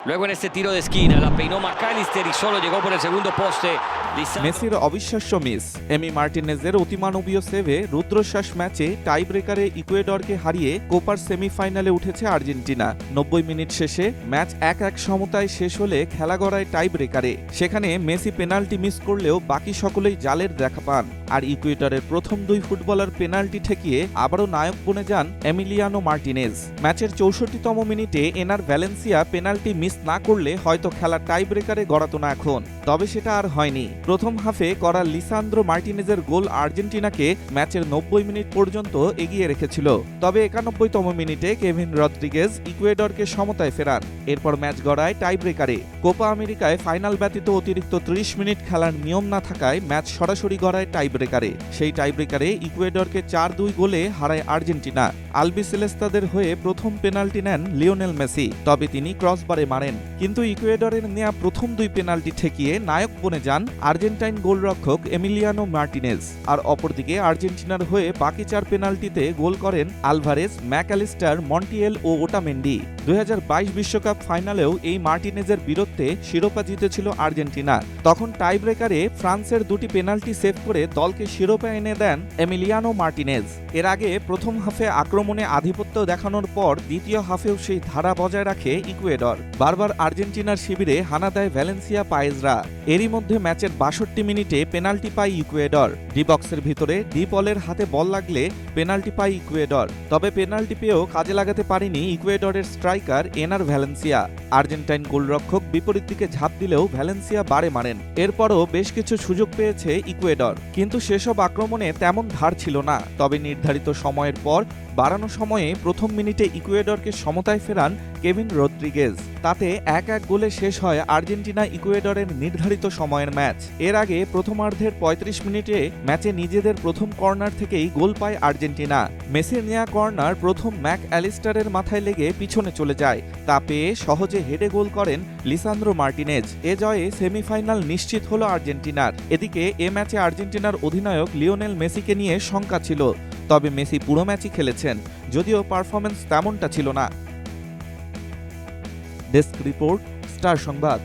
Luego en este tiro de esquina la peinó McAllister y solo llegó por el segundo poste. মেসির অবিশ্বাস্য miss. এমি মার্টিনেজের অতিমানবীয় সেভে রুদ্রশ্বাস ম্যাচে টাই ব্রেকারে ইকুয়েডরকে হারিয়ে কোপার সেমিফাইনালে উঠেছে আর্জেন্টিনা। 90 মিনিট শেষে ম্যাচ 1-1 সমতায় শেষ হলে খেলা গড়ায় টাই ব্রেকারে। সেখানে মেসি পেনাল্টি মিস করলেও বাকি সকলেই জালের দেখা পান। আর ইকুয়েডরের প্রথম দুই ফুটবলার পেনাল্টি ঠেকিয়ে আবারও নায়ক বনে যান এমিলিয়ানো মার্টিনেজ। ম্যাচের 64তম মিনিটে এনার ভ্যালেন্সিয়া পেনাল্টি মিস না করলে হয়তো খেলা টাই ব্রেকারে গড়াতো না এখন, তবে সেটা আর হয়নি। প্রথম হাফে করা লিসান্দ্রো মার্টিনেজের গোল আর্জেন্টিনাকে ম্যাচের 90 মিনিট পর্যন্ত এগিয়ে রেখেছিল। তবে 91তম মিনিটে কেভিন রদ্রিগেজ ইকুয়েডরকে সমতায় ফেরান। এরপর ম্যাচ গড়ায় টাই ব্রেকারে। কোপা আমেরিকায় ফাইনাল ব্যতীত অতিরিক্ত 30 মিনিট খেলার নিয়ম না থাকায় ম্যাচ সরাসরি গড়ায় টাই ব্রেকারে। সেই টাই ব্রেকারে ইকুয়েডরকে 4-2 গোলে হারায় আর্জেন্টিনা। আলবিসেলেস্তাদের হয়ে প্রথম পেনাল্টি নেন লিওনেল মেসি, তবে তিনি ক্রসবারে মারেন। কিন্তু ইকুয়েডরের নেয়া প্রথম দুই পেনাল্টি ঠেকিয়ে নায়ক বনে যান আর্জেন্টাইন গোলরক্ষক এমিলিয়ানো মার্টিনেজ। আর অপরদিকে আর্জেন্টিনার হয়ে বাকি 4 পেনাল্টিতে গোল করেন আলভারেজ, ম্যাকঅ্যালিস্টার, মন্টিয়েল ও ওটামেন্ডি। 2022 বিশ্বকাপ ফাইনালেও এই মার্টিনেজের বীরত্বে শিরোপা জিতেছিল আর্জেন্টিনা। তখন টাই ব্রেকারে ফ্রান্সের দুটি পেনাল্টি সেভ করে দলকে শিরোপা এনে দেন এমিলিয়ানো মার্টিনেজ। এর আগে প্রথম হাফে আক্রমণে আধিপত্য দেখানোর পর দ্বিতীয় হাফেও সেই ধারা বজায় রাখে ইকুয়েডর। বারবার আর্জেন্টিনার শিবিরে হানা দেয় ভ্যালেন্সিয়া পায়েজরা। এরই মধ্যে ম্যাচের 62 মিনিটে পেনাল্টি পায় ইকুয়েডর। ডি বক্সের ভিতরে ডি পলের হাতে বল লাগলে পেনাল্টি পায় ইকুয়েডর। তবে পেনাল্টি পেয়েও কাজে লাগাতে পারেনি ইকুয়েডরের স্ট্রাইকার এনার ভ্যালেন্সিয়া। আর্জেন্টাইন গোলরক্ষক বিপরীত দিকে ঝাঁপ দিলেও ভ্যালেন্সিয়া বারে মারেন। এরপরও বেশ কিছু সুযোগ পেয়েছে ইকুয়েডর, কিন্তু সেসব আক্রমণে তেমন ধার ছিল না। তবে নির্ধারিত সময়ের পর বাড়ানো সময়ে প্রথম মিনিটে ইকুয়েডরকে সমতায় ফেরান কেভিন রদ্রিগেজ। তাতে 1-1 গোলে শেষ হয় আর্জেন্টিনা ইকুয়েডরের নির্ধারিত সময়ের ম্যাচ। এর আগে প্রথমার্ধের 35 মিনিটে ম্যাচে নিজেদের প্রথম কর্নার থেকেই গোল পায় আর্জেন্টিনা। মেসির নেয়া কর্নার প্রথম ম্যাকঅ্যালিস্টারের মাথায় লেগে পিছনে চলে যায়। তা পেয়ে সহজে হেডে গোল করেন লিসান্দ্রো মার্টিনেজ। এ জয়ে সেমিফাইনাল নিশ্চিত হলো আর্জেন্টিনার। এদিকে এ ম্যাচে আর্জেন্টিনার অধিনায়ক লিওনেল মেসিকে নিয়ে শঙ্কা ছিল, তবে মেসি পুরো ম্যাচই খেলেছেন, যদিও পারফরম্যান্স তেমনটা ছিল না। ডেস্ক রিপোর্ট, স্টার সংবাদ।